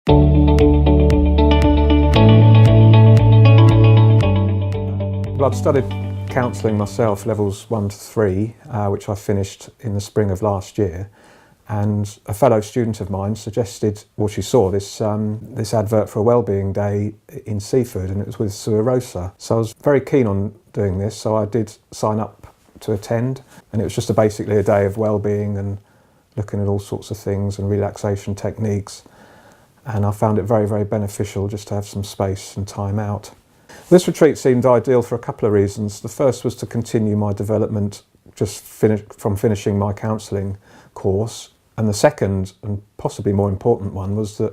Well, I'd studied counselling myself, levels 1 to 3, which I finished in the spring of last year. And a fellow student of mine suggested, well, she saw this advert for a wellbeing day in Seaford, and it was with Sue Rosa. So I was very keen on doing this, so I did sign up to attend. And it was just basically a day of wellbeing and looking at all sorts of things and relaxation techniques. And I found it very, very beneficial just to have some space and time out. This retreat seemed ideal for a couple of reasons. The first was to continue my development just from finishing my counselling course. And the second, and possibly more important one, was that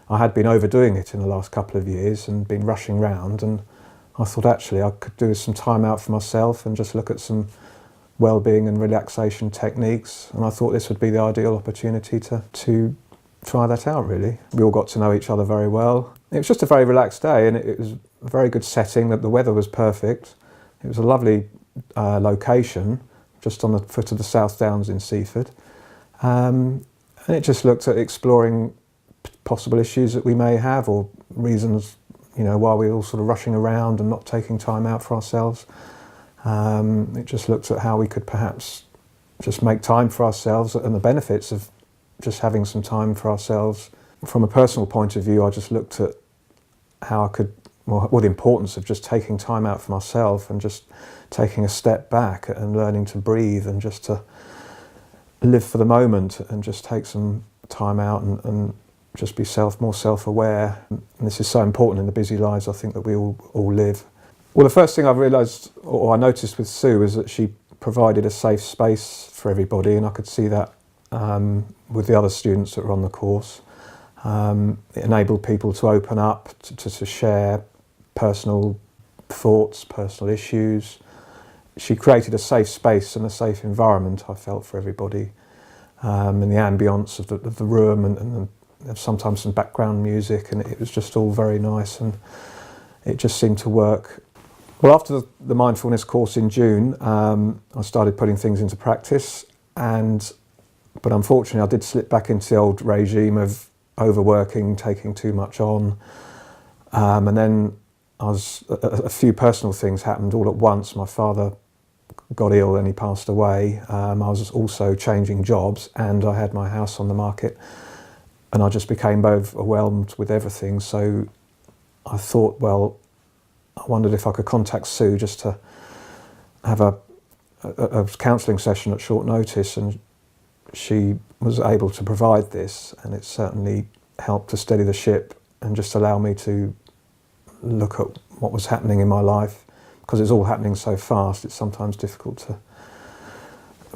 I had been overdoing it in the last couple of years and been rushing round, and I thought actually I could do some time out for myself and just look at some well-being and relaxation techniques, and I thought this would be the ideal opportunity to try that out, really. We all got to know each other very well. It was just a very relaxed day, and it was a very good setting. That the weather was perfect. It was a lovely location, just on the foot of the South Downs in Seaford. And it just looked at exploring possible issues that we may have, or reasons, why we're all sort of rushing around and not taking time out for ourselves. It just looked at how we could perhaps just make time for ourselves and the benefits of just having some time for ourselves. From a personal point of view, I just looked at how I could, the importance of just taking time out for myself and just taking a step back and learning to breathe and just to live for the moment and just take some time out and just be more self-aware. And this is so important in the busy lives I think that we all live. Well, the first thing I realised, or I noticed with Sue, was that she provided a safe space for everybody, and I could see that with the other students that were on the course. It enabled people to open up, to share personal thoughts, personal issues. She created a safe space and a safe environment, I felt, for everybody. And the ambience of the room and sometimes some background music, and it was just all very nice, and it just seemed to work. Well, after the mindfulness course in June, I started putting things into practice, but unfortunately I did slip back into the old regime of overworking, taking too much on, and then a few personal things happened all at once. My father got ill and he passed away. I was also changing jobs, and I had my house on the market, and I just became overwhelmed with everything. So I thought, well, I wondered if I could contact Sue just to have a counselling session at short notice, and she was able to provide this, and it certainly helped to steady the ship and just allow me to look at what was happening in my life. Because it's all happening so fast, it's sometimes difficult to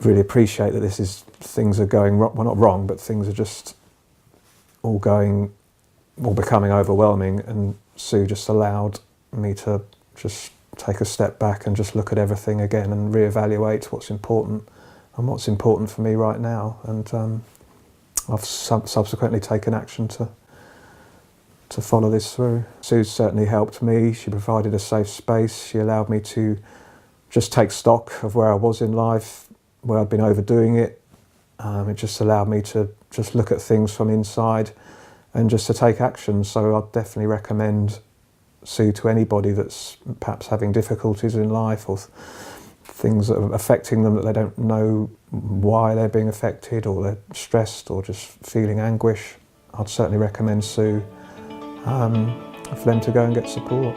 really appreciate that things are going wrong. Well, not wrong, but things are just all becoming overwhelming, and Sue just allowed me to just take a step back and just look at everything again and reevaluate what's important and what's important for me right now. And I've subsequently taken action to follow this through. Sue's certainly helped me. She provided a safe space. She allowed me to just take stock of where I was in life, where I'd been overdoing it. It just allowed me to just look at things from inside and just to take action. So I'd definitely recommend Sue to anybody that's perhaps having difficulties in life, or things that are affecting them that they don't know why they're being affected, or they're stressed or just feeling anguish. I'd certainly recommend Sue for them to go and get support.